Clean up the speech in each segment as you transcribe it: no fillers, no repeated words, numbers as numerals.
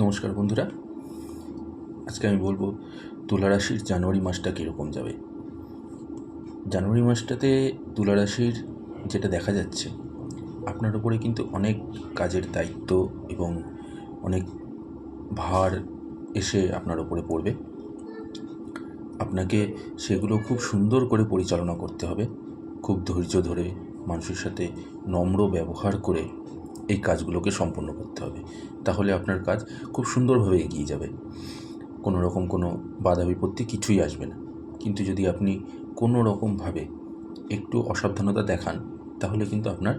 নমস্কার বন্ধুরা, আজকে আমি বলবো তুলা রাশির জানুয়ারি মাসটা কীরকম যাবে। জানুয়ারি মাসটাতে তুলা রাশির যেটা দেখা যাচ্ছে, আপনার উপরে কিন্তু অনেক কাজের দায়িত্ব এবং অনেক ভার এসে আপনার উপরে পড়বে। আপনাকে সেগুলো খুব সুন্দর করে পরিচালনা করতে হবে, খুব ধৈর্য ধরে মানুষের সাথে নম্র ব্যবহার করে এই কাজগুলোকে সম্পন্ন করতে হবে। তাহলে আপনার কাজ খুব সুন্দরভাবে এগিয়ে যাবে, কোনো রকম কোনো বাধা বিপত্তি কিছুই আসবে না। কিন্তু যদি আপনি কোনো রকমভাবে একটু অসাবধানতা দেখান, তাহলে কিন্তু আপনার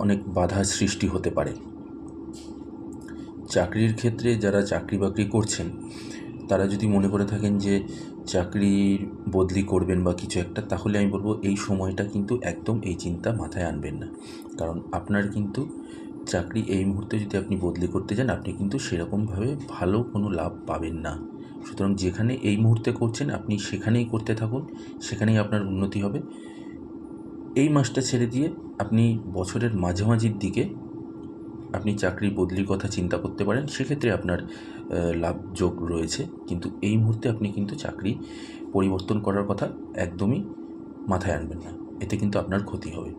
অনেক বাধার সৃষ্টি হতে পারে। চাকরির ক্ষেত্রে যারা চাকরি বাকরি করছেন, তারা যদি মনে করে থাকেন যে চাকরির বদলি করবেন বা কিছু একটা, তাহলে আমি বলবো এই সময়টা কিন্তু একদম এই চিন্তা মাথায় আনবেন না। কারণ আপনার কিন্তু চাকরি এই মুহূর্তে যদি আপনি বদলি করতে যান, আপনি কিন্তু সেরকমভাবে ভালো কোনো লাভ পাবেন না। সুতরাং যেখানে এই মুহূর্তে করছেন আপনি সেখানেই করতে থাকুন, সেখানেই আপনার উন্নতি হবে। এই মাসটা ছেড়ে দিয়ে আপনি বছরের মাঝামাঝির দিকে আপনি চাকরি বদলির কথা চিন্তা করতে পারেন, সেক্ষেত্রে আপনার লাভযোগ রয়েছে। কিন্তু এই মুহূর্তে আপনি কিন্তু চাকরি পরিবর্তন করার কথা একদমই মাথায় আনবেন না, এতে কিন্তু আপনার ক্ষতি হবে।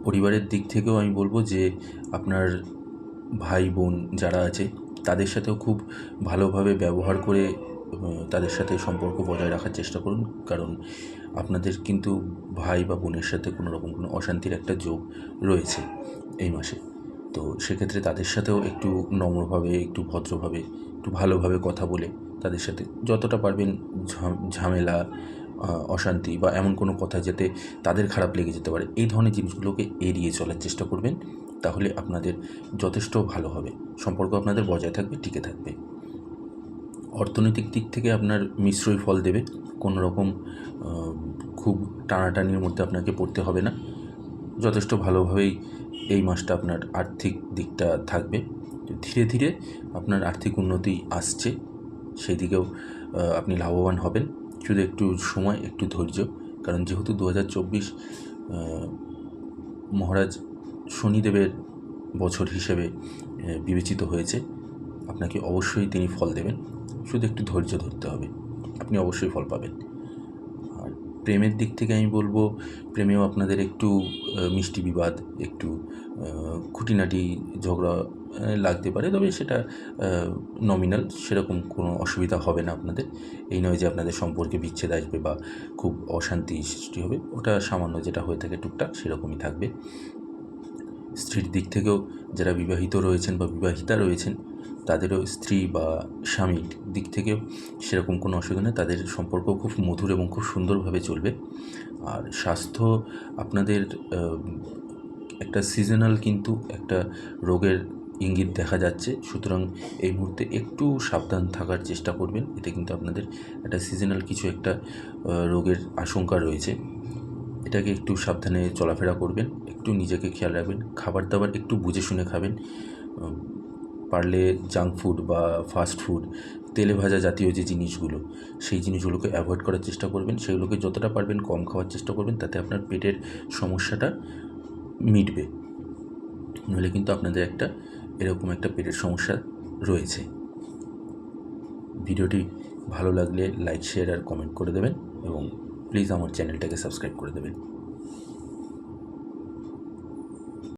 পরিবারের দিক থেকেও আমি বলবো যে আপনার ভাই বোন যারা আছে তাদের সাথেও খুব ভালোভাবে ব্যবহার করে তাদের সাথে সম্পর্ক বজায় রাখার চেষ্টা করুন। কারণ আপনাদের কিন্তু ভাই বা বোনের সাথে কোনো রকম কোনো অশান্তির একটা যোগ রয়েছে এই মাসে। তো সেক্ষেত্রে তাদের সাথেও একটু নম্রভাবে, একটু ভদ্রভাবে, একটু ভালোভাবে কথা বলে তাদের সাথে যতটা পারবেন ঝামেলা, অশান্তি বা এমন কোনো কথা যাতে তাদের খারাপ লেগে যেতে পারে, এই ধরনের জিনিসগুলোকে এড়িয়ে চলার চেষ্টা করবেন। তাহলে আপনাদের যথেষ্ট ভালো হবে, সম্পর্ক আপনাদের বজায় থাকবে, টিকে থাকবে। অর্থনৈতিক দিক থেকে আপনার মিশ্রই ফল দেবে, কোনো রকম খুব টানাটানির মধ্যে আপনাকে পড়তে হবে না। যথেষ্ট ভালোভাবেই এই মাসটা আপনার আর্থিক দিকটা থাকবে। ধীরে ধীরে আপনার আর্থিক উন্নতি আসছে, সেই দিকেও আপনি লাভবান হবেন। শুধু একটু সময়, একটু ধৈর্য। কারণ যেহেতু 2024 মহারাজ শনিদেবের বছর হিসেবে বিবেচিত হয়েছে, আপনাকে অবশ্যই তিনি ফল দেবেন। শুধু একটু ধৈর্য ধরতে হবে, আপনি অবশ্যই ফল পাবেন। আর প্রেমের দিক থেকে আমি বলবো, প্রেমেও আপনাদের একটু মিষ্টি বিবাদ, একটু খুঁটিনাটি ঝগড়া লাগতে পারে, তবে সেটা নমিনাল, সেরকম কোনো অসুবিধা হবে না আপনাদের। এই নয় যে আপনাদের সম্পর্কে বিচ্ছেদ আসবে বা খুব অশান্তি সৃষ্টি হবে, ওটা সামান্য যেটা হয়ে থাকে টুকটাক সেরকমই থাকবে। স্ত্রীর দিক থেকেও যারা বিবাহিত রয়েছেন বা বিবাহিতা রয়েছেন, তাদেরও স্ত্রী বা স্বামীর দিক থেকেও সেরকম কোনো অসুবিধা নেই, তাদের সম্পর্ক খুব মধুর এবং খুব সুন্দরভাবে চলবে। আর স্বাস্থ্য আপনাদের একটা সিজনাল কিন্তু একটা রোগের ইঙ্গিত দেখা যাচ্ছে, সুতরাং এই মুহূর্তে একটু সাবধান থাকার চেষ্টা করবেন। এতে কিন্তু আপনাদের একটা সিজনাল কিছু একটা রোগের আশঙ্কা রয়েছে, এটাকে একটু সাবধানে চলাফেরা করবেন, একটু নিজেকে খেয়াল রাখবেন, খাবার দাবার একটু বুঝে শুনে খাবেন। পারলে জাঙ্ক ফুড বা ফাস্ট ফুড, তেলে ভাজা জাতীয় যে জিনিসগুলো, সেই জিনিসগুলোকে অ্যাভয়েড করার চেষ্টা করবেন। সেগুলোকে যতটা পারবেন কম খাওয়ার চেষ্টা করবেন, তাতে আপনার পেটের সমস্যাটা মিটবে। নইলে কিন্তু আপনাদের একটা এরকম একটা পেটের সমস্যা রয়েছে। ভিডিওটি ভালো লাগলে লাইক, শেয়ার আর কমেন্ট করে দেবেন এবং প্লিজ আমার চ্যানেলটাকে সাবস্ক্রাইব করে দেবেন।